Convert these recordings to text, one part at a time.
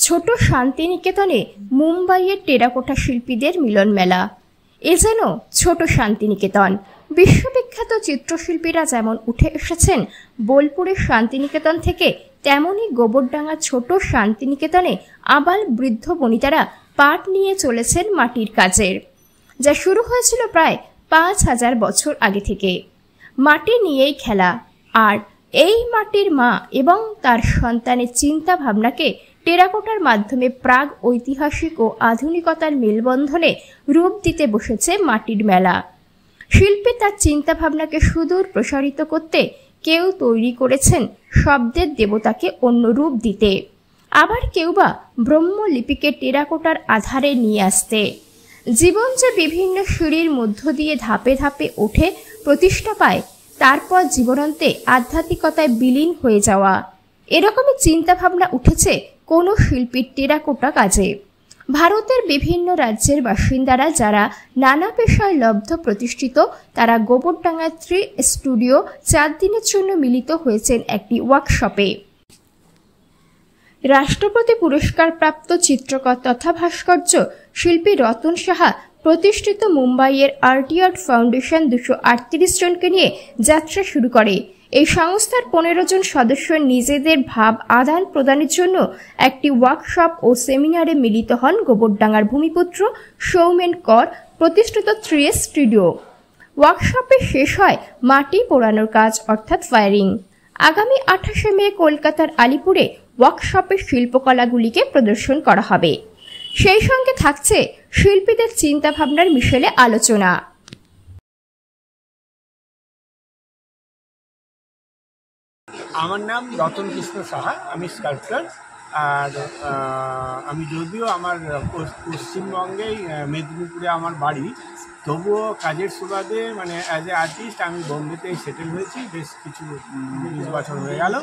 ছোট শান্তিনিকেতনে মুম্বাইয়ের টেরাকোটা শিল্পীদের মিলন মেলা। এ যেন ছোট শান্তিনিকেতন। বিশ্ববিখ্যাত চিত্রশিল্পীরা যেমন উঠে এসেছেন বোলপুরের শান্তিনিকেতন থেকে, তেমনি গোবরডাঙ্গার ছোট শান্তিনিকেতনে আবাল বৃদ্ধ বনিতারা পাট নিয়ে চলেছেন মাটির কাজের, যা শুরু হয়েছিল প্রায় 5000 বছর আগে থেকে। মাটি নিয়েই খেলা, আর এই মাটির মা এবং তার সন্তানের চিন্তা ভাবনাকে টেরাকোটার মাধ্যমে প্রাগ ঐতিহাসিক ও আধুনিকতার মেলবন্ধনে রূপ দিতে বসেছে মাটির মেলা। শিল্পী তার চিন্তা ভাবনাকে সুদূর প্রসারিত করতে কেউ তৈরি করেছেন শব্দের দেবতাকে অন্য রূপ দিতে, আবার কেউ বা ব্রহ্মলিপিকে টেরাকোটার আধারে নিয়ে আসতে। জীবন যে বিভিন্ন সিঁড়ির মধ্য দিয়ে ধাপে ধাপে ওঠে প্রতিষ্ঠা পায়, তারপর জীবনান্তে আধ্যাত্মিকতায় বিলীন হয়ে যাওয়া, এরকমই চিন্তাভাবনা উঠেছে কোনো শিল্পীর টেরাকোটা কাজে। ভারতের বিভিন্ন রাজ্যের বাসিন্দারা যারা নানা পেশায় লব্ধ প্রতিষ্ঠিত, তারা গোবরডাঙ্গা 3 স্টুডিও 4 দিনের জন্য মিলিত হয়েছেন একটি ওয়ার্কশপে। রাষ্ট্রপতি পুরস্কার প্রাপ্ত চিত্রকর তথা ভাস্কর্য শিল্পী রতন সাহা প্রতিষ্ঠিত মুম্বাইয়ের আর্ট ফাউন্ডেশন 238 জনকে নিয়ে যাত্রা শুরু করে। এই সংস্থার 15 জন সদস্য নিজেদের ভাব আদান প্রদানের জন্য একটি ওয়ার্কশপ ও সেমিনারে মিলিত হন গোবরডাঙ্গার ভূমিপুত্র সৌমেন কর প্রতিষ্ঠিত 3 স্টুডিও। ওয়ার্কশপে শেষ হয় মাটি পোড়ানোর কাজ অর্থাৎ ফায়ারিং। আগামী 28 মে কলকাতার আলিপুরে ওয়ার্কশপের শিল্পকলাগুলিকে প্রদর্শন করা হবে। সেই সঙ্গে থাকছে শিল্পীদের চিন্তাভাবনার মিশেলে আলোচনা। আমার নাম রতন কৃষ্ণ সাহা, আমি স্কাল্পচার। আর আমি যদিও আমার পশ্চিমবঙ্গেই মেদিনীপুরে আমার বাড়ি, তবুও কাজের সুবাদে মানে অ্যাজ এ আর্টিস্ট আমি বোম্বেতেই সেটেল হয়েছি, বেশ কিছু 20 বছর হয়ে গেল।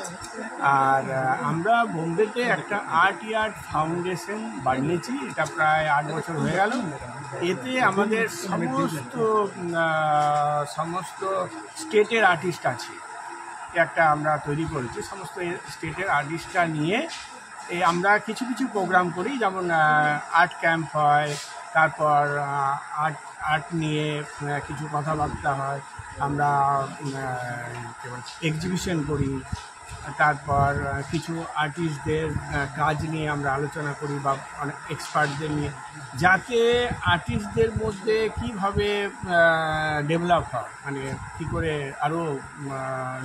আর আমরা বোম্বেতে একটা আর্ট ফাউন্ডেশন বানিয়েছি, এটা প্রায় 8 বছর হয়ে গেল। এতে আমাদের সমস্ত স্টেটের আর্টিস্ট আছে, একটা আমরা তৈরি করেছি। সমস্ত স্টেটের আর্টিস্টরা নিয়ে আমরা কিছু কিছু প্রোগ্রাম করি, যেমন আর্ট ক্যাম্প হয়, তারপর আর্ট নিয়ে কিছু কথাবার্তা হয়, আমরা এক্সিবিশন করি, তারপর কিছু আর্টিস্টদের কাজ নিয়ে আমরা আলোচনা করি বা অনেক এক্সপার্টদের নিয়ে, যাতে আর্টিস্টদের মধ্যে কীভাবে ডেভেলপ হয়, মানে কী করে আরও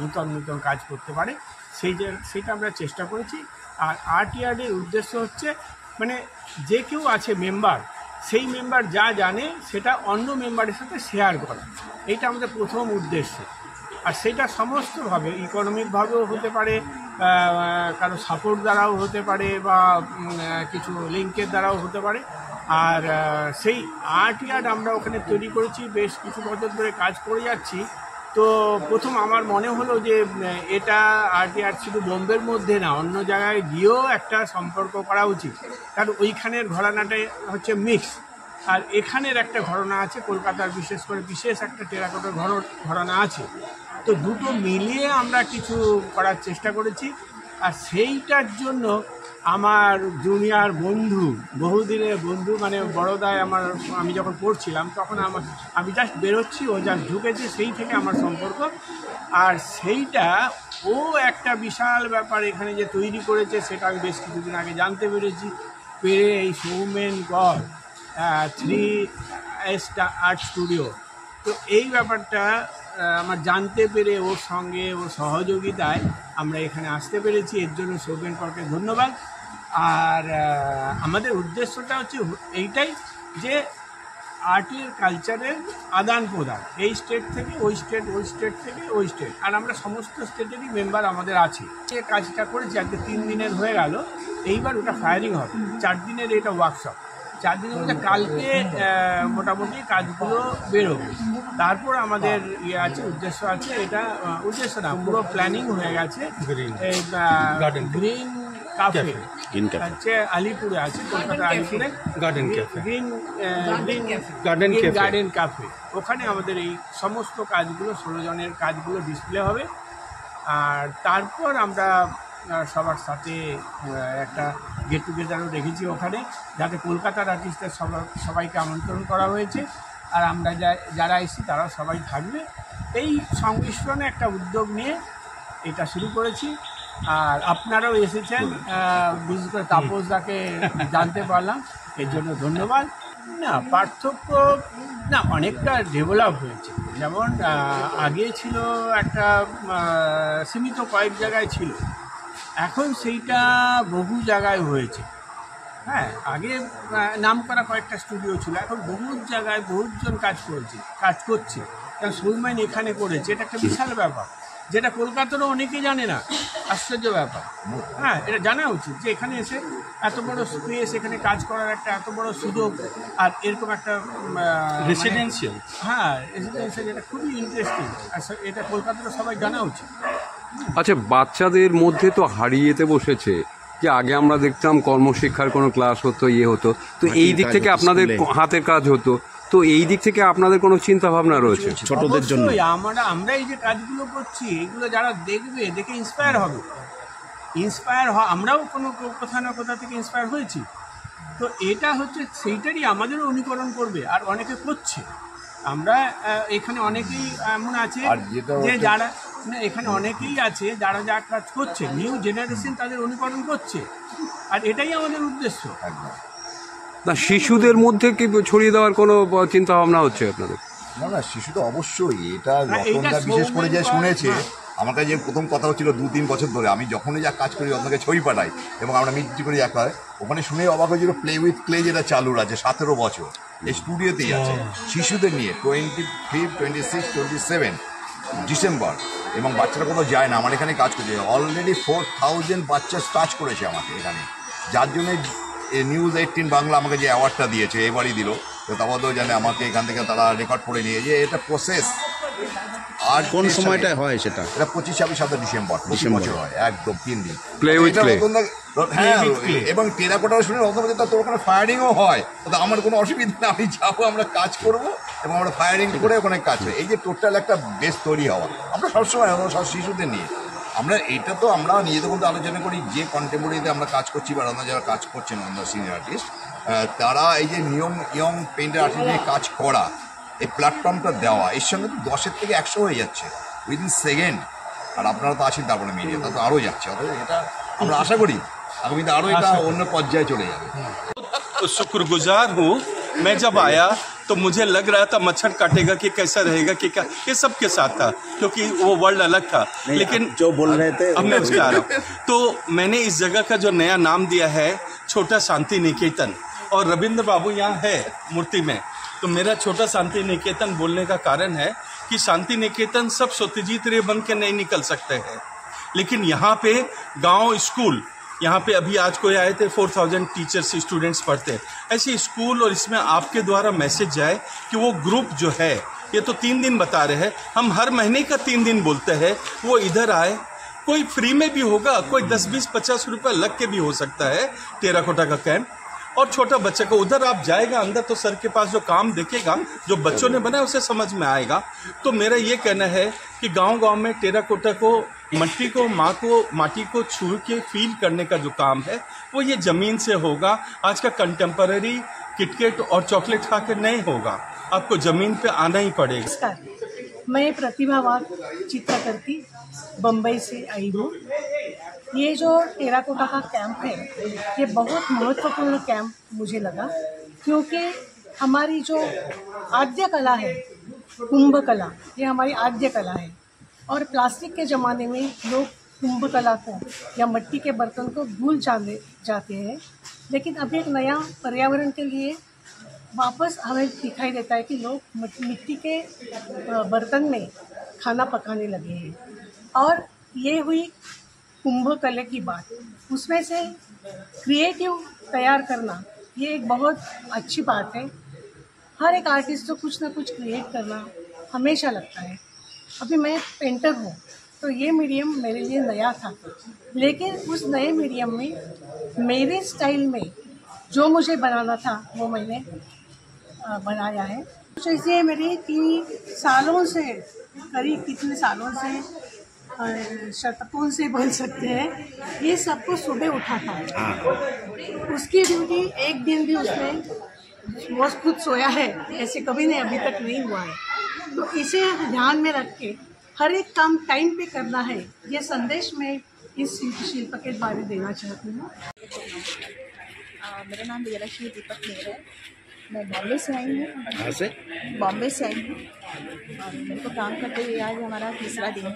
নূতন নূতন কাজ করতে পারে, সেইটা আমরা চেষ্টা করেছি। আর আর্ট ইয়ার্ডের উদ্দেশ্য হচ্ছে মানে যে কেউ আছে মেম্বার, সেই মেম্বার যা জানে সেটা অন্য মেম্বারের সাথে শেয়ার করা, এইটা আমাদের প্রথম উদ্দেশ্য। আর সেটা সমস্তভাবে ইকোনমিকভাবেও হতে পারে, কারো সাপোর্ট দ্বারাও হতে পারে, বা কিছু লিঙ্কের দ্বারাও হতে পারে। আর সেই আর্ট ইয়ার্ড আমরা ওখানে তৈরি করেছি, বেশ কিছু বছর ধরে কাজ করে যাচ্ছি। তো প্রথম আমার মনে হলো যে এটা আর্ট ইয়ার্ড শুধু বোম্বের মধ্যে না, অন্য জায়গায় গিয়েও একটা সম্পর্ক করা উচিত, কারণ ওইখানের ঘরানাটাই হচ্ছে মিক্স, আর এখানের একটা ঘরানা আছে, কলকাতার বিশেষ করে বিশেষ একটা টেরাকোটার ঘরানা আছে। তো দুটো মিলিয়ে আমরা কিছু করার চেষ্টা করেছি। আর সেইটার জন্য আমার জুনিয়র বন্ধু, বহুদিনের বন্ধু, মানে বড়দায় আমি যখন পড়ছিলাম তখন আমি জাস্ট বেরোচ্ছি, ও জাস্ট ঢুকেছে, সেই থেকে আমার সম্পর্ক। আর সেইটা ও একটা বিশাল ব্যাপার এখানে যে তৈরি করেছে, সেটা আমি বেশ কিছুদিন আগে জানতে পেরেছি। এই সৌমেন কর 3 আর্ট স্টুডিও, তো এই ব্যাপারটা আমার জানতে পেরে ওর সঙ্গে ওর সহযোগিতায় আমরা এখানে আসতে পেরেছি, এর জন্য সৌমেন করকে ধন্যবাদ। আর আমাদের উদ্দেশ্যটা হচ্ছে এইটাই যে আর্টের কালচারের আদান প্রদান, এই স্টেট থেকে ওই স্টেট, ওই স্টেট থেকে ওই স্টেট, আর আমরা সমস্ত স্টেটেরই মেম্বার আমাদের আছে। এই কাজটা করেছি, আজকে 3 দিনের হয়ে গেল। এইবার ওটা ফায়ারিং হবে, 4 দিনের এটা ওয়ার্কশপ। 4 দিনের মধ্যে কালকে মোটামুটি কাজগুলো বেরোবে। তারপর আমাদের আছে, উদ্দেশ্য আছে, এটা উদ্দেশ্য না, পুরো প্ল্যানিং হয়ে গেছে। এই গ্রিন কাফে হচ্ছে আলিপুরে আছে, কলকাতা আলিপুরে গার্ডেন কাফে, ওখানে আমাদের এই সমস্ত কাজগুলো 16 জনের কাজগুলো ডিসপ্লে হবে। আর তারপর আমরা সবার সাথে একটা গেট টুগেদারও রেখেছি ওখানে, যাতে কলকাতার আর্টিস্টদের সবাইকে আমন্ত্রণ করা হয়েছে। আর আমরা যারা এসেছি তারাও সবাই থাকবে। এই সংমিশ্রণে একটা উদ্যোগ নিয়ে এটা শুরু করেছি। আর আপনারাও এসেছেন, বিশেষ করে তাপসদাকে জানতে পারলাম, এর জন্য ধন্যবাদ। না পার্থক্য না, অনেকটা ডেভেলপ হয়েছে। যেমন আগে ছিল একটা সীমিত কয়েক জায়গায় ছিল, এখন সেইটা বহু জায়গায় হয়েছে। হ্যাঁ, আগে নাম করা কয়েকটা স্টুডিও ছিল, এখন বহু জায়গায় বহুজন কাজ করছে। কারণ সৌম্যান এখানে করেছে, এটা একটা বিশাল ব্যাপার, যেটা কলকাতারও অনেকে জানে না। আশ্চর্য ব্যাপার। হ্যাঁ, এটা জানা উচিত যে এখানে এসে এত বড় স্পেস, এখানে কাজ করার একটা এত বড় সুযোগ, আর এরকম একটা রেসিডেন্সিয়াল, হ্যাঁ রেসিডেন্সিয়াল, এটা খুবই ইন্টারেস্টিং। আর এটা কলকাতারও সবাই জানা উচিত। আচ্ছা, বাচ্চাদের মধ্যে তো হারিয়েতে বসেছে যে আগে আমরা দেখতাম কর্মশিক্ষার কোনো ক্লাস হতো, হতো, তো এই দিক থেকে আপনাদের হাতের কাজ হতো, তো এই দিক থেকে আপনাদের কোনো চিন্তা ভাবনা রয়েছে ছোটদের জন্য? আমরা এই যে কাজগুলো করছি, এগুলো যারা দেখবে, দেখে ইন্সপায়ার হবে, আমরাও কোনো কোথা না কোথা থেকে ইন্সপায়ার হয়েছি। তো এটা হচ্ছে সেইটারই আমাদেরও অনুকরণ করবে, আর অনেকে করছে। আমরা এখানে অনেকেই এমন আছে যে যারা এখানে অনেকেই আছে যারা যা কাজ করছে, নিউ জেনারেশন তাদের অনুকরণ করছে, আর এটাই আমাদের উদ্দেশ্য। না, শিশুদের মধ্যে কি ছড়িয়ে দেওয়ার কোনো চিন্তা ভাবনা হচ্ছে আপনাদের? না, শিশু তো অবশ্যই, এটা রতনদা বিশেষ করে যে শুনেছে। আমার কাছে যে প্রথম কথা হচ্ছিল 2-3 বছর ধরে, আমি যখনই যা কাজ করি রতনকে ছবি পাঠাই এবং আমরা মিটটি করি একা, ওখানে শুনে অবাক হয়েছিল প্লে উইথ ক্লে যেটা চালু আছে 17 বছর, এই স্টুডিওতেই আছে শিশুদের নিয়ে 25, 26, 27 ডিসেম্বর, এবং বাচ্চারা কোথাও যায় না, আমার এখানে কাজ করছে। অলরেডি 4000 বাচ্চা টাচ করেছে আমাকে এখানে, যার জন্যে নিউজ 18 বাংলা আমাকে যে অ্যাওয়ার্ডটা দিয়েছে, এবারই দিল। তো তারপরেও জানে আমাকে এখান থেকে তারা রেকর্ড করে নিয়ে যে এটা প্রসেস। আর কোন সময়টায় হয় সেটা? এটা 25-27 ডিসেম্বর বছর হয়, একদম 3 দিন। প্লে উইথ ক্লে, হ্যাঁ, এবং টেরাকোটা শুনে রতন বলছে তোর ওখানে ফায়ারিংও হয়, তো আমার কোনো অসুবিধা নেই, আমি যাবো, আমরা কাজ করব এবং আমরা ফায়ারিং করে ওখানে কাজ হয়। এই যে টোটাল একটা বেস তৈরি হওয়া, আমরা সবসময় সব শিশুদের নিয়ে আমরা এটা তো আমরা নিজেদের মধ্যে আলোচনা করি যে কন্টেম্পোরারিতে আমরা কাজ করছি বা আমরা যারা কাজ করছেন আমরা সিনিয়র আর্টিস্ট, তারা এই যে ইয়ং পেইন্টার আর্টিস্ট নিয়ে কাজ করা, এই প্ল্যাটফর্মটা দেওয়া, এর সঙ্গে তো 10 থেকে 100 হয়ে যাচ্ছে উইদিন সেকেন্ড। আর আপনারা তো আছেন, তারপরে মিডিয়া তা তো আরও যাচ্ছে। অথবা এটা আমরা আশা করি আগামীতে আরও এটা অন্য পর্যায়ে চলে যাবে। शुक्रगुजार हूँ। मैं जब आया तो मुझे लग रहा था मच्छर काटेगा कि कैसा रहेगा कि क्या, ये सबके साथ था क्योंकि वो वर्ल्ड अलग था। लेकिन जो बोल रहे थे अब मैं उसका आ रहा हूँ। तो मैंने इस जगह का जो नया नाम दिया है छोटा शांति निकेतन, और रविंद्र बाबू यहाँ है मूर्ति में, तो मेरा छोटा शांति निकेतन बोलने का कारण है कि शांति निकेतन सब सत्यजीत रे बन के नहीं निकल सकते हैं, लेकिन यहाँ पे गांव स्कूल, यहाँ पे अभी आज कोई आए थे 4000 टीचर्स स्टूडेंट्स पढ़ते हैं, ऐसे स्कूल, और इसमें आपके द्वारा मैसेज जाए कि वो ग्रुप जो है, ये तो 3 दिन बता रहे हैं, हम हर महीने का 3 दिन बोलते हैं, वो इधर आए। कोई फ्री में भी होगा, कोई 10, 20, 50 रुपये लग के भी हो सकता है टेराकोटा का कैंप, और छोटा बच्चे को उधर आप जाएगा अंदर तो सर के पास जो काम देखेगा, जो बच्चों ने बनाया उसे समझ में आएगा। तो मेरा ये कहना है कि गांव-गांव में टेराकोटा को, मिट्टी को, माटी को छू के फील करने का जो काम है वो ये ज़मीन से होगा। आज का कंटेम्पररी किटकेट और चॉकलेट खा के नहीं होगा, आपको ज़मीन पे आना ही पड़ेगा। नमस्कार, मैं प्रतिभा वाघ चित्रकर्ती बम्बई से आई हूँ। ये जो टेराकोटा का कैंप है ये बहुत महत्वपूर्ण कैंप मुझे लगा, क्योंकि हमारी जो आद्य कला है कुंभ कला, ये हमारी आद्य कला है, और प्लास्टिक के ज़माने में लोग कुंभ कला को या मिट्टी के बर्तन को भूल जाते हैं। लेकिन अभी एक नया पर्यावरण के लिए वापस हमें दिखाई देता है कि लोग मिट्टी के बर्तन में खाना पकाने लगे हैं। और ये हुई कुंभ कला की बात, उसमें से क्रिएटिव तैयार करना ये एक बहुत अच्छी बात है। हर एक आर्टिस्ट को कुछ ना कुछ क्रिएट करना हमेशा लगता है। अभी मैं पेंटर हूँ, तो ये मीडियम मेरे लिए नया था, लेकिन उस नए मीडियम में मेरे स्टाइल में जो मुझे बनाना था वो मैंने बनाया है। तो इसलिए मेरी 3 सालों से, करीब कितने सालों से शतकों से बोल सकते हैं, ये सबको सुबह उठाता है। उसकी ड्यूटी एक दिन भी उसने वो खुद सोया है ऐसे कभी नहीं, अभी तक नहीं हुआ है। तो इसे ध्यान में रख के हर एक काम टाइम पे करना है, ये संदेश मैं इस शिल्प के बारे देना चाहती हूँ। मेरा नाम विजयलक्ष्मी दीपक मेहर है। मैं बॉम्बे से आई हूँ। कहाँ से? बॉम्बे से आई हूँ और मेरे को काम करते हुए आज हमारा तीसरा दिन है।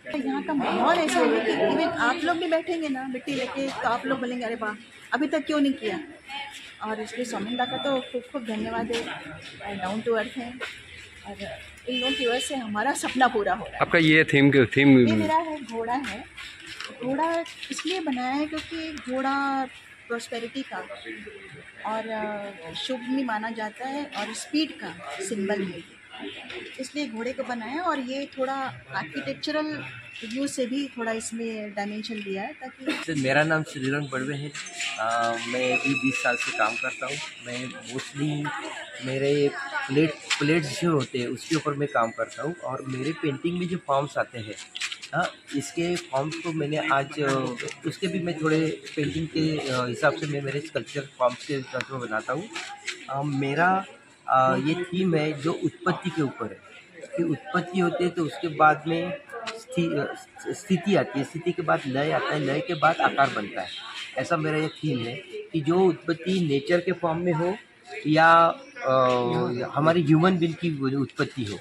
तो यहाँ का माहौल ऐसा है कि इवन आप लोग भी बैठेंगे ना मिट्टी लेके, तो आप लोग बोलेंगे अरे वाह अभी तक क्यों नहीं किया। और इसलिए स्वामिंदा का तो खूब खूब धन्यवाद है। डाउन टू अर्थ है और इन लोगों की वजह से हमारा सपना पूरा हो रहा है। आपका ये थीम ये मेरा है घोड़ा है। घोड़ा इसलिए बनाया है क्योंकि घोड़ा प्रॉस्पेरिटी का और शुभ भी माना जाता है और स्पीड का सिंबल है, इसलिए घोड़े को बनाया। और ये थोड़ा आर्किटेक्चरल व्यू से भी थोड़ा इसमें डायमेंशन दिया है ताकि। मेरा नाम श्रीरंग बड़वे है। मैं भी 20 साल से काम करता हूँ। मैं मोस्टली मेरे प्लेट्स जो होते हैं उसके ऊपर मैं काम करता हूँ और मेरे पेंटिंग में जो फॉर्म्स आते हैं इसके फॉर्म्स को मैंने आज उसके भी मैं थोड़े पेंटिंग के हिसाब से मैं मेरे स्कल्पचर फॉर्म्स के हिसाब से बनाता हूँ। मेरा ये थीम है जो उत्पत्ति के ऊपर है कि उत्पत्ति होती है तो उसके बाद में स्थिति आती है, स्थिति के बाद लय आता है, लय के बाद आकार बनता है। ऐसा मेरा ये थीम है कि जो उत्पत्ति नेचर के फॉर्म में हो या हमारी ह्यूमन बीइंग की उत्पत्ति हो,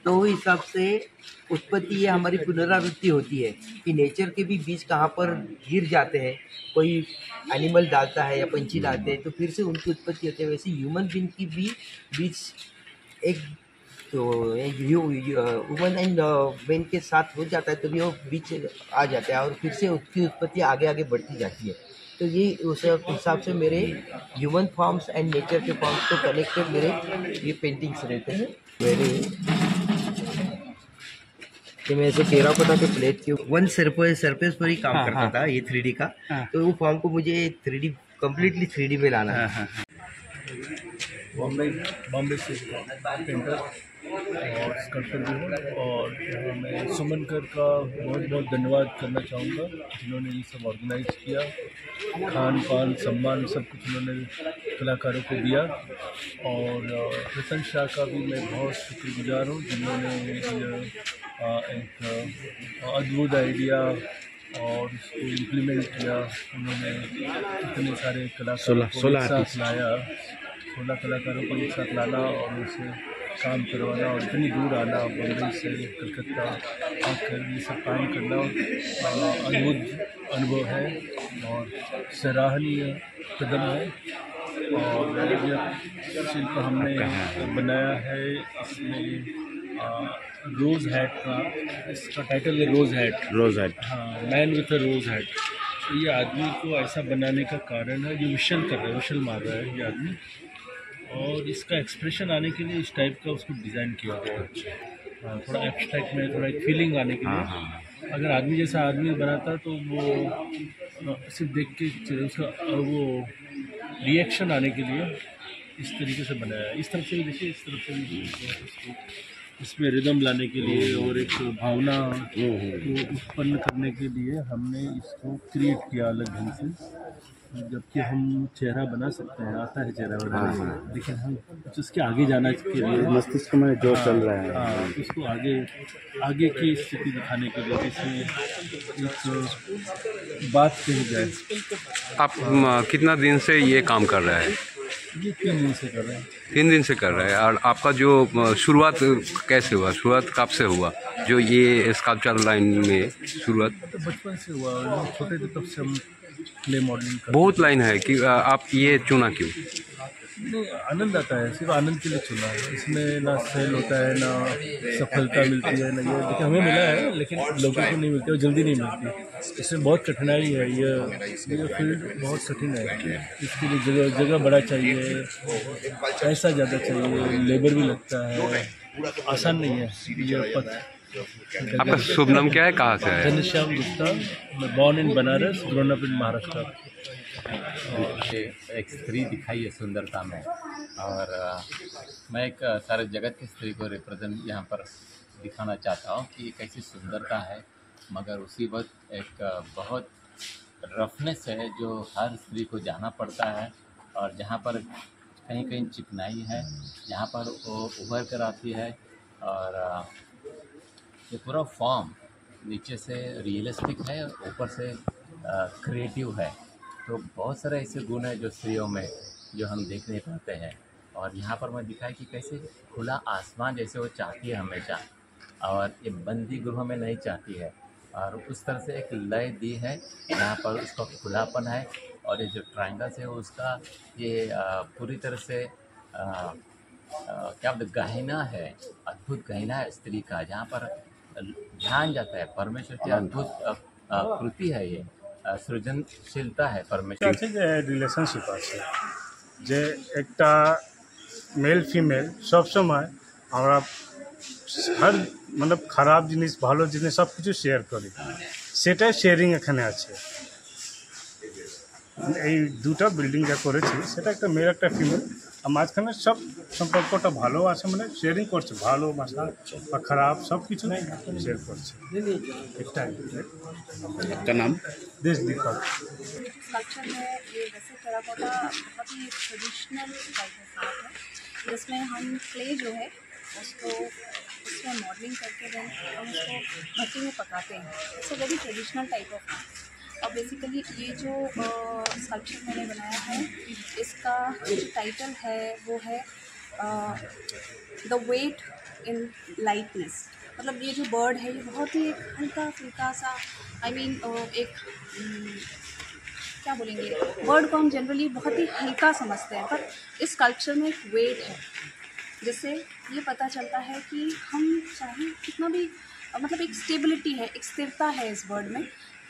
तो उस हिसाब से उत्पत्ति ये हमारी पुनरावृत्ति होती है कि नेचर के भी बीज कहाँ पर गिर जाते हैं, कोई एनिमल डालता है या पंछी डालते हैं तो फिर से उनकी उत्पत्ति होती है। वैसे ह्यूमन बीइंग की भी बीज एक तो वुमन एंड मैन के साथ हो जाता है तो भी वो बीच आ जाता है और फिर से उसकी उत्पत्ति आगे आगे बढ़ती जाती है। तो ये उस हिसाब से मेरे ह्यूमन फॉर्म्स एंड नेचर के फॉर्म्स को कनेक्टेड मेरे ये पेंटिंग्स रहते हैं। मेरे कि मैं ऐसे टेराकोटा के प्लेट के वन सरफेस पर ही काम करता था, ये 3D का। तो वो फॉर्म को मुझे 3D कम्प्लीटली 3D में लाना है। बॉम्बे से पेंटर और स्कल्पटर भी हूँ और यहाँ मैं सुमनकर का बहुत बहुत धन्यवाद करना चाहूँगा जिन्होंने ये सब ऑर्गेनाइज किया। खान पान सम्मान सब कुछ उन्होंने कलाकारों को दिया और प्रसन्न शाह का भी मैं बहुत शुक्रगुजार हूँ जिन्होंने एक अद्भुत आइडिया और इसको इम्प्लीमेंट किया। उन्होंने इतने सारे कलाकारों को एक साथ लाया, 16 कलाकारों को एक साथ लाना और उनसे काम करवाना और इतनी दूर आना, बम्बई से कलकत्ता आकर ये सब काम करना अद्भुत अनुभव है और सराहनीय कदम है। और यह शिल्प हमने बनाया है, इसमें रोज़ हैट का, इसका टाइटल है रोज़ हैट। हाँ, man with a rose hat. तो ये आदमी को ऐसा बनाने का कारण है, जो विशल कर रहा है, विशल मार रहा है ये आदमी, और इसका एक्सप्रेशन आने के लिए इस टाइप का उसको डिज़ाइन किया गया है। थोड़ा एब्स्ट्रैक्ट में थोड़ा एक फीलिंग आने के लिए। अगर आदमी जैसा आदमी बनाता तो वो सिर्फ देख के उसका वो रिएक्शन आने के लिए इस तरीके से बनाया है। इस तरफ से भी देखिए, इस तरफ से भी इसको इसमें रिदम लाने के लिए और एक भावना को उत्पन्न करने के लिए हमने इसको क्रिएट किया अलग ढंग से। जबकि हम चेहरा बना सकते हैं, आता है चेहरा बनाने, लेकिन हम कुछ उसके आगे जाना के लिए मस्तिष्क में जो चल रहा है, हाँ, उसको आगे की स्थिति दिखाने के लिए इसमें एक बात कही जाए। आप कितना दिन से ये काम कर रहे हैं? ये 3 दिन से कर रहे हैं। 3 दिन से कर रहे हैं। और आपका जो शुरुआत कैसे हुआ, शुरुआत कब से हुआ जो ये स्कल्पचर लाइन में शुरुआत? तो बचपन से हुआ, छोटे थे तब से हम क्ले मॉडलिंग करते। बहुत लाइन है कि आप ये चुना क्यों? नहीं, आनंद आता है, सिर्फ आनंद के लिए चुना है। इसमें ना सेल होता है, ना सफलता मिलती है, ना ये देखिए हमें मिला है लेकिन लोगों को नहीं मिलती और जल्दी नहीं मिलती। इसमें बहुत कठिनाई है, ये फील्ड बहुत कठिन है। इसके लिए जगह बड़ा चाहिए, पैसा ज़्यादा चाहिए, लेबर भी लगता है, आसान नहीं है ये पथ। आपका शुभ नाम क्या है, कहाँ से है? घनश्याम गुप्ता। मैं born in Banaras, grown up in Maharashtra. एक स्त्री दिखाई है सुंदरता में, और मैं एक सारे जगत की स्त्री को रिप्रेजेंट यहाँ पर दिखाना चाहता हूँ कि ये कैसी सुंदरता है, मगर उसी वक्त एक बहुत रफनेस है जो हर स्त्री को जाना पड़ता है, और जहाँ पर कहीं कहीं चिकनाई है, जहाँ पर वो उभर कर आती है। और ये पूरा फॉर्म नीचे से रियलिस्टिक है और ऊपर से क्रिएटिव है। तो बहुत सारे ऐसे गुण हैं जो स्त्रियों में जो हम देख नहीं पाते हैं। और यहाँ पर मैं दिखाया कि कैसे खुला आसमान जैसे वो चाहती है हमेशा, और ये बंदी गृह में नहीं चाहती है। और उस तरह से एक लय दी है जहाँ पर उसका खुलापन है, और ये जो ट्रायंगल्स है उसका ये पूरी तरह से क्या बोलते गहना है, अद्भुत गहना है स्त्री का, जहाँ पर ध्यान जाता है परमेश्वर की अद्भुत कृति है। ये सृजनशीलता है परमेश्वर আছে যে রিলেশনশিপ আছে যে একটা মেল ফিমেল সবসময় আমরা হর मतलब খারাপ জিনিস ভালো জিনিস সব কিছু শেয়ার করি, সেটাই শেয়ারিং এখানে আছে। এই দুটো বিল্ডিং যা করেছি সেটা একটা মেল একটা ফিমেল, আর মাঝখানে সব সম্পর্কটা ভালো আছে, মানে শেয়ারিং করছে, ভালোবাসা বা খারাপ সব কিছু শেয়ার করছে। একটা নাম देश दीपक। स्कल्पचर में ये वैसे टेराकोटा बहुत ही ट्रेडिशनल टाइप ऑफ आर्ट है, जिसमें हम क्ले जो है उसको उसमें मॉडलिंग करके दें और उसको भट्टी में पकाते हैं। It's a very traditional type of art. और बेसिकली ये जो स्कल्पचर मैंने बनाया है इसका जो टाइटल है वो है द वेट इन लाइटनेस। मतलब ये जो बर्ड है ये बहुत ही एक हल्का फुल्का सा एक क्या बोलेंगे, बर्ड को हम जनरली बहुत ही हल्का समझते हैं, पर इस स्कल्पचर में एक वेट है जिससे ये पता चलता है कि हम चाहे कितना भी मतलब एक स्टेबिलिटी है, एक स्थिरता है इस बर्ड में,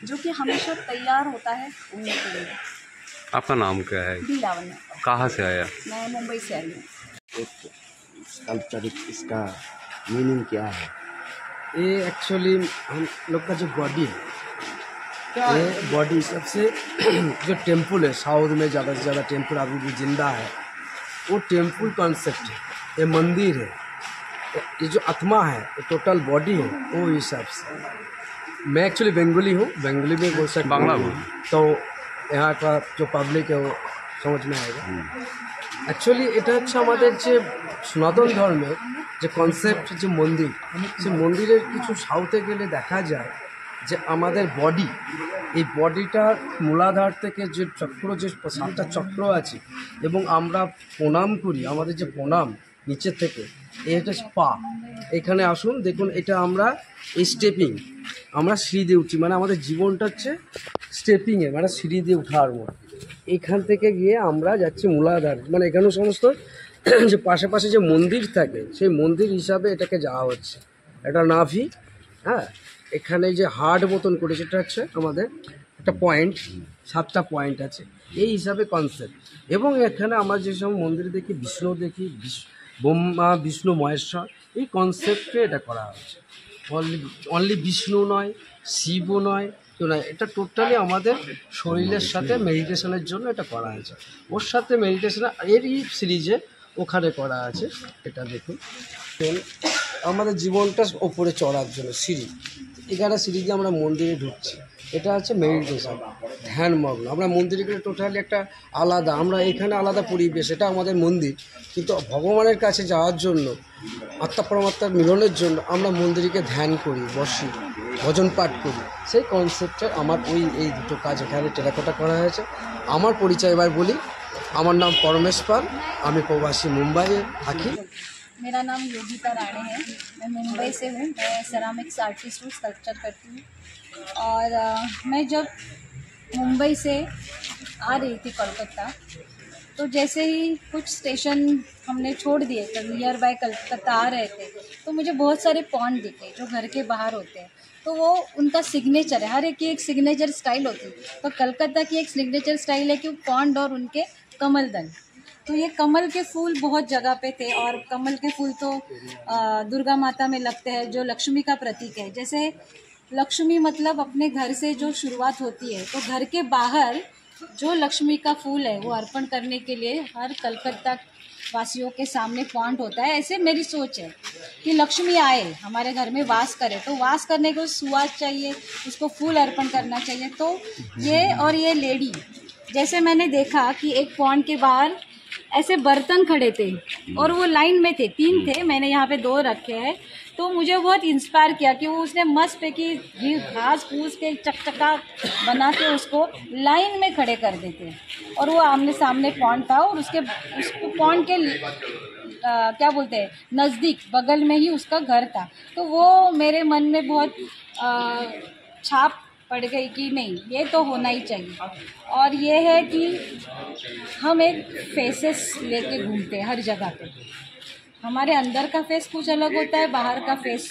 जो कि हमेशा तैयार होता है उड़ने के लिए। आपका नाम क्या है? बी लावण्य। कहाँ से आया? मैं मुंबई से आई हूँ। स्कल्पचर इसका मीनिंग क्या है? ये एक्चुअली हम लोग का जो बॉडी है, ये बॉडी सबसे जो टेम्पल है साउथ में ज़्यादा से ज़्यादा टेम्पल अभी भी जिंदा है, वो टेम्पल कॉन्सेप्ट है, ये मंदिर है, ये जो आत्मा है, ये टोटल बॉडी है, वो हिसाब से। मैं एक्चुअली बंगाली हूँ, बंगाली में बोल सकता बांग्ला हूँ, तो यहाँ का जो पब्लिक है वो समझ में आएगा। एक्चुअली এটা হচ্ছে আমাদের যে সনাতন ধর্মের যে কনসেপ্ট যে মন্দির, সে মন্দিরের কিছু সাউথে গেলে দেখা যায় যে আমাদের বডি, এই বডিটার মূলাধার থেকে যে চক্র, যে 7টা চক্র আছে এবং আমরা প্রণাম করি, আমাদের যে প্রণাম নিচে থেকে এটা পা, এখানে আসুন দেখুন, এটা আমরা এই স্টেপিং, আমরা সিঁড়ি দিয়ে উঠছি, মানে আমাদের জীবনটা হচ্ছে স্টেপিংয়ে, মানে সিঁড়ি দিয়ে ওঠার মতো। এখান থেকে গিয়ে আমরা যাচ্ছি মূলাধার, মানে এখানেও সমস্ত যে পাশে পাশে যে মন্দির থাকে সেই মন্দির হিসাবে এটাকে যাওয়া হচ্ছে। এটা নাভি, হ্যাঁ, এখানে যে হার্ড মতন করে সেটা হচ্ছে আমাদের একটা পয়েন্ট, 7টা পয়েন্ট আছে, এই হিসাবে কনসেপ্ট। এবং এখানে আমরা যেসব মন্দির দেখি, বিষ্ণু দেখি, ব্রহ্মা বিষ্ণু মহেশ্বর, এই কনসেপ্টে এটা করা হচ্ছে। অনলি বিষ্ণু নয়, শিবও নয়, তো না, এটা টোটালি আমাদের শরীরের সাথে মেডিটেশনের জন্য এটা করা হয়েছে। ওর সাথে মেডিটেশন এরই সিরিজে ওখানে করা আছে, এটা দেখুন। আমাদের জীবনটা ওপরে চড়ার জন্য সিঁড়ি, এখানে সিঁড়ি দিয়ে আমরা মন্দিরে ঢুকছি, এটা হচ্ছে মেডিটেশন, ধ্যানমগ্ন। আমরা মন্দিরে গেলে টোটালি একটা আলাদা, আমরা এখানে আলাদা পরিবেশ, এটা আমাদের মন্দির, কিন্তু ভগবানের কাছে যাওয়ার জন্য, আত্মা পরমাত্মার মিলনের জন্য আমরা মন্দিরকে ধ্যান করি, বসি, ভজন পাঠ করি। সেই কনসেপ্টে আমার এই দুটো কাজ এখানে টেরাকোটা করা হয়েছে। আমার পরিচয় এবার বলি, আমার নাম পরমেশ পাল, আমি প্রবাসী মুম্বাইয়ে থাকি। मेरा नाम योगिता राणे है, मैं मुंबई से हूँ, मैं सेरामिक्स आर्टिस्ट हूँ, स्कल्पचर करती हूँ। और मैं जब मुंबई से आ रही थी कोलकाता, तो जैसे ही कुछ स्टेशन हमने छोड़ दिए, तो नियर बाय कलकत्ता आ रहे थे, तो मुझे बहुत सारे पॉन्ड दिखे जो घर के बाहर होते हैं। तो वो उनका सिग्नेचर है, हर एक की एक सिग्नेचर स्टाइल होती है। तो कलकत्ता की एक सिग्नेचर स्टाइल है कि पॉन्ड और उनके कमल दल। तो ये कमल के फूल बहुत जगह पे थे, और कमल के फूल तो दुर्गा माता में लगते हैं, जो लक्ष्मी का प्रतीक है। जैसे लक्ष्मी मतलब अपने घर से जो शुरुआत होती है, तो घर के बाहर जो लक्ष्मी का फूल है वो अर्पण करने के लिए हर कलकत्ता वासियों के सामने पॉइंट होता है, ऐसे मेरी सोच है कि लक्ष्मी आए हमारे घर में वास करे, तो वास करने को सुवास चाहिए, उसको फूल अर्पण करना चाहिए। तो ये लेडी, जैसे मैंने देखा कि एक पॉइंट के बाहर ऐसे बर्तन खड़े थे और वो लाइन में थे, 3 थे, मैंने यहाँ पे 2 रखे हैं, तो मुझे बहुत इंस्पायर किया कि वो उसने मस्त पे कि घास फूस के चकचका बना के उसको लाइन में खड़े कर देते, और वो आमने सामने पॉइंट था और उसको पॉइंट के क्या बोलते हैं नज़दीक बगल में ही उसका घर था। तो वो मेरे मन में बहुत छाप पड़ गई कि नहीं, ये तो होना ही चाहिए। और ये है कि हम एक फेसेस लेके घूमते हैं हर जगह पे, हमारे अंदर का फेस कुछ अलग होता है, बाहर का फेस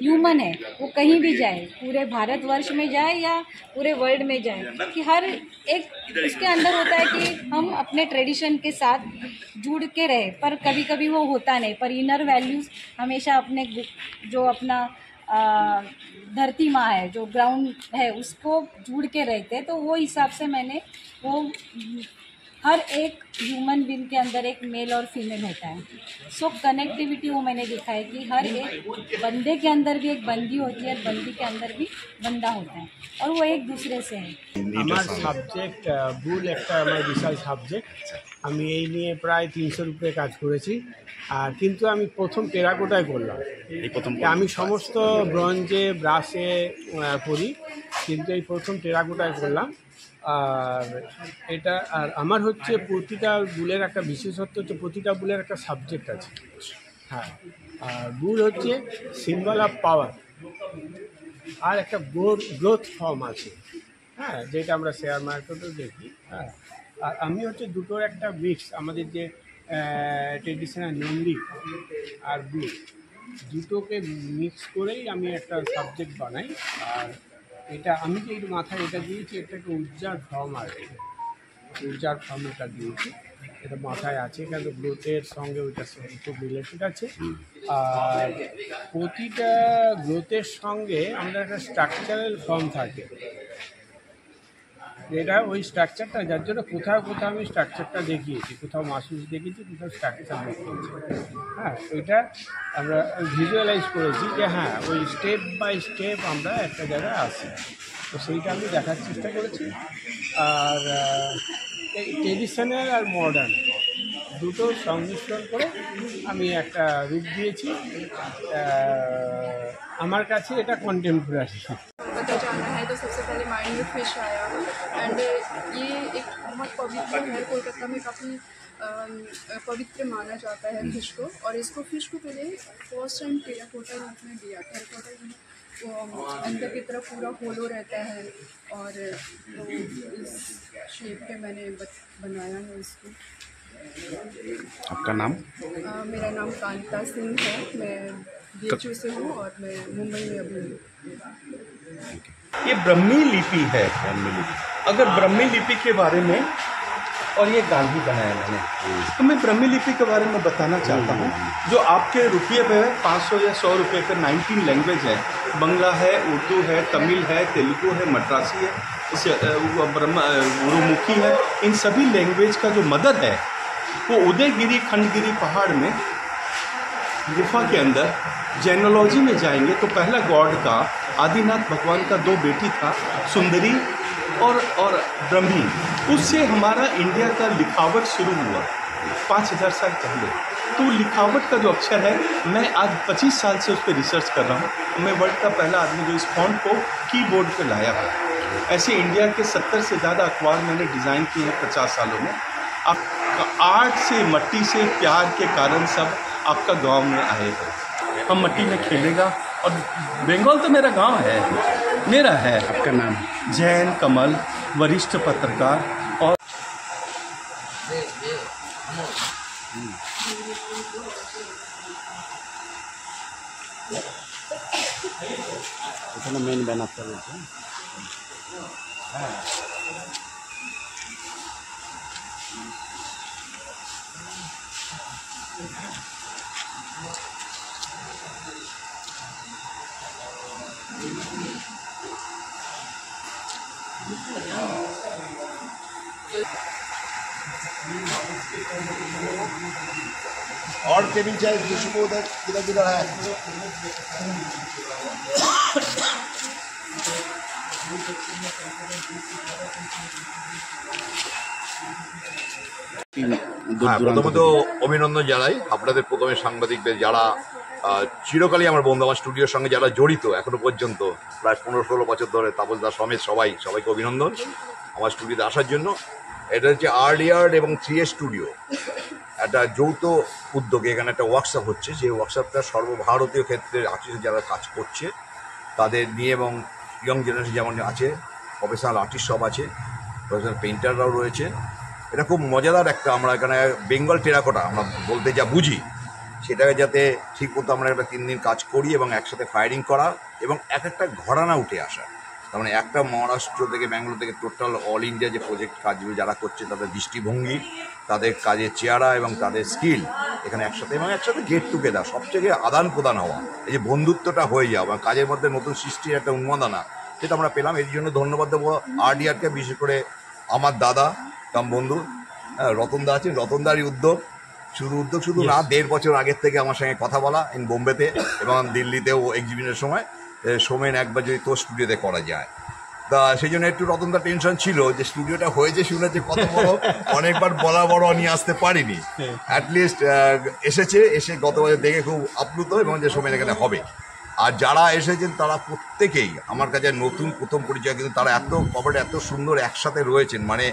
ह्यूमन है, वो कहीं भी जाए, पूरे भारतवर्ष में जाए या पूरे वर्ल्ड में जाए, कि हर एक उसके अंदर होता है कि हम अपने ट्रेडिशन के साथ जुड़ के रहे, पर कभी कभी वो होता नहीं, पर इनर वैल्यूज़ हमेशा अपने जो अपना धरती माँ है, जो ग्राउंड है, उसको जुड़ के रहते। तो वो हिसाब से मैंने वो हर एक ह्यूमन बीइंग के अंदर एक मेल और फीमेल होता है, सो कनेक्टिविटी वो मैंने देखा है कि हर एक बंदे के अंदर भी एक बंदी होती है, बंदी के अंदर भी बंदा होता है, और वो एक दूसरे से है। আমার সাবজেক্ট বুল একটা আমার বিশাল সাবজেক্ট, আমি এই নিয়ে প্রায় 300 রুপে কাজ করেছি। আর কিন্তু আমি প্রথম টেরাকোটায় করলাম, আমি সমস্ত ব্রঞ্জে ব্রাশে করি, কিন্তু এই প্রথম টেরাকোটায় করলাম। আর এটা আর আমার হচ্ছে প্রতিটা বুলের একটা বিশেষত্ব হচ্ছে প্রতিটা বুলের একটা সাবজেক্ট আছে। হ্যাঁ, আর বুল হচ্ছে সিম্বল অফ পাওয়ার, আর একটা গ্রোথ ফর্ম আছে, হ্যাঁ, যেটা আমরা শেয়ার মার্কেটেও দেখি। হ্যাঁ, আর আমি হচ্ছে দুটোর একটা মিক্স, আমাদের যে ট্রেডিশনাল নন্দী আর বুল দুটোকে মিক্স করেই আমি একটা সাবজেক্ট বানাই। আর এটা আমি যে একটু মাথায় এটা দিয়েছি, এটা একটা উজ্জার ফর্ম আর কি, উজ্জার ফর্ম এটা দিয়েছি, এটা মাথায় আছে, কিন্তু গ্রোথের সঙ্গে ওইটা খুব রিলেটেড আছে। আর প্রতিটা গ্রোথের সঙ্গে আমাদের একটা স্ট্রাকচারাল ফর্ম থাকে, যেটা ওই স্ট্রাকচারটা, যার জন্য কোথাও কোথাও আমি স্ট্রাকচারটা দেখিয়েছি, কোথাও মাসুস দেখিয়েছি, কোথাও স্ট্রাকচার দেখিয়েছি। হ্যাঁ, ওইটা আমরা ভিজুয়ালাইজ করেছি যে হ্যাঁ ওই স্টেপ বাই স্টেপ আমরা একটা জায়গায় আসি, তো সেইটা আমি দেখার চেষ্টা করেছি। আর এই ট্রেডিশনাল আর মডার্ন দুটো সংমিশ্রণ করে আমি একটা রূপ দিয়েছি। আমার কাছে এটা কন্টেম্পোরারি। पता जाना है तो सबसे पहले माइंड में फिश आया, एंड ये एक बहुत पवित्र है, कोलकाता में काफ़ी पवित्र माना जाता है फिश को, और इसको फिश को पहले फर्स्ट टाइम टेराकोटा रूप में दिया। टेराकोटा वो अंदर की तरफ पूरा होलो रहता है, और तो इस शेप पे मैंने बनाया है इसको। आपका नाम? मेरा नाम कांता सिंह है, मैं बीएचयू से हूँ और मैं मुंबई में अभी हूँ। ये ब्रह्मी लिपि है। अगर ब्रह्मी लिपि के बारे में, और ये गांधी बनाया मैंने, तो मैं ब्रह्मी लिपि के बारे में बताना चाहता हूँ। जो आपके रुपये पे 500 या 100 रुपये पे 19 लैंग्वेज है, बंगला है, उर्दू है, तमिल है, तेलुगु है, मद्रासी है, गुरुमुखी है, इन सभी लैंग्वेज का जो मदद है वो उदयगिरी खंडगिरी पहाड़ में गुफा के अंदर जैनोलॉजी में जाएंगे तो पहला गॉड का आदिनाथ भगवान का 2 बेटी था, सुंदरी और ब्रह्मी। उससे हमारा इंडिया का लिखावट शुरू हुआ 5000 साल पहले। तो लिखावट का जो अक्षर है, मैं आज 25 साल से उस पर रिसर्च कर रहा हूँ। मैं वर्ल्ड का पहला आदमी जो इस फॉन्ट को कीबोर्ड पे लाया है। ऐसे इंडिया के 70 से ज़्यादा अखबार मैंने डिज़ाइन किए हैं 50 सालों में। आपका आर्ट से, मट्टी से प्यार के कारण सब आपका गांव में आए हैं। हम मट्टी में खेलेगा, और बंगाल तो मेरा गांव है, मेरा है। आपका नाम? जैन कमल, वरिष्ठ पत्रकार। और এখানে মেন ব্যানারটা রয়েছে। और टेबल चाय किसी को उधर किधर किधर है প্রথমত অভিনন্দন জানাই আপনাদের প্রথমে সাংবাদিকদের যারা চিরকালই আমার বন্ধু আমার স্টুডিওর সঙ্গে যারা জড়িত এখনো পর্যন্ত প্রায় 15-16 বছর ধরে তাপসদা সমেত সবাইকে অভিনন্দন আমার স্টুডিওতে আসার জন্য। এটা হচ্ছে আর্ট ইয়ার্ড এবং 3S স্টুডিও একটা যৌথ উদ্যোগে এখানে একটা ওয়ার্কশপ হচ্ছে, যে ওয়ার্কশপটা সর্বভারতীয় ক্ষেত্রে আর্টিস্ট যারা কাজ করছে তাদের নিয়ে, এবং ইয়ং জেনারেশন যেমন আছে, প্রফেশনাল আর্টিস্ট সব আছে, প্রফেশনাল পেইন্টাররাও রয়েছে। এটা খুব মজাদার একটা, আমরা এখানে বেঙ্গল টেরাকোটা আমরা বলতে যা বুঝি সেটাকে যাতে ঠিক মতো আমরা একটা 3 দিন কাজ করি এবং একসাথে ফায়ারিং করা এবং একটা ঘরানা উঠে আসা। তার মানে একটা মহারাষ্ট্র থেকে ব্যাঙ্গালোর থেকে টোটাল অল ইন্ডিয়া যে প্রজেক্ট কাজগুলো যারা করছে তাদের দৃষ্টিভঙ্গি, তাদের কাজের চেহারা এবং তাদের স্কিল এখানে একসাথে এবং একসাথে গেট টুগেদার, সবথেকে আদান প্রদান হওয়া, এই যে বন্ধুত্বটা হয়ে যাওয়া এবং কাজের মধ্যে নতুন সৃষ্টির একটা উন্মাদনা, সেটা আমরা পেলাম। এর জন্য ধন্যবাদ দেবো আর্ট ইয়ার্ডকে, বিশেষ করে আমার দাদা কাম বন্ধু রতনদা আছেন। রতনদারই উদ্যোগ শুধু না, 1.5 বছর আগের থেকে আমার সঙ্গে কথা বলা বোম্বেতে এবং দিল্লিতেও এক্সিবিশনের সময় সোমেন একবার যদি তোর স্টুডিওতে করা যায়, তা সেই জন্য একটু রতনদার টেনশন ছিল যে স্টুডিওটা হয়েছে শুনেছে কত বড়, অনেকবার বড় নিয়ে আসতে পারিনি, অ্যাটলিস্ট এসে গত বছর দেখে খুব আপ্লুত এবং যে সোমেন এখানে হবে। আর যারা এসেছেন তারা প্রত্যেকেই আমার কাছে নতুন প্রথম পরিচয়, কিন্তু তারা এত কভারটা এত সুন্দর একসাথে রয়েছেন, মানে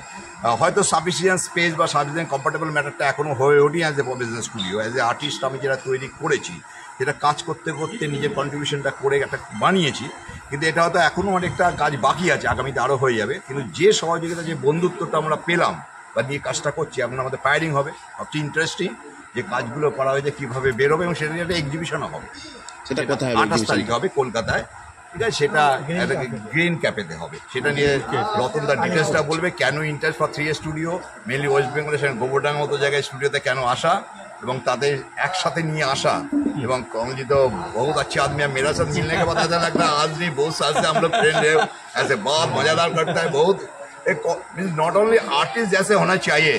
হয়তো সাফিসিয়েন্ট স্পেস বা সাফিসিয়েন্ট কমফর্টেবল ম্যাটারটা এখনও হয়ে ওঠেনি as a business studio, as a artist আমি যেটা তৈরি করেছি সেটা কাজ করতে করতে নিজের কন্ট্রিবিউশনটা করে একটা বানিয়েছি, কিন্তু এটা হয়তো এখনও অনেকটা কাজ বাকি আছে, আগামীতে আরও হয়ে যাবে। কিন্তু যে সহযোগিতা যে বন্ধুত্বটা আমরা পেলাম বা নিয়ে কাজটা করছি, এখন আমাদের ফায়ারিং হবে, সবচেয়ে ইন্টারেস্টিং যে কাজগুলো করা হয়েছে কীভাবে বেরোবে এবং সেটা নিয়ে একটা এক্সিবিশনও হবে, সেটা কোথায় 28 তারিখে হবে কলকাতায়, ঠিক আছে, সেটা গ্রিন ক্যাফেতে হবে। সেটা নিয়ে রতনদার ডিটেলসটা বলবে, কেন interest for 3S studio, mainly West বেঙ্গলের সেখানে গোবরডাঙ্গা মতো জায়গায় স্টুডিওতে কেন আসা এবং তাদের একসাথে নিয়ে আসা। এবং কমলজি তো বহুত अच्छे आदमी है, मेरा साथ मिलने के बाद ऐसा लगता है आज नहीं बहुत साल से हम लोग फ्रेंड है, ऐसे बहुत मज़ेदार करता है, बहुत एक नॉट ओनली आर्टिस्ट जैसे होना चाहिए।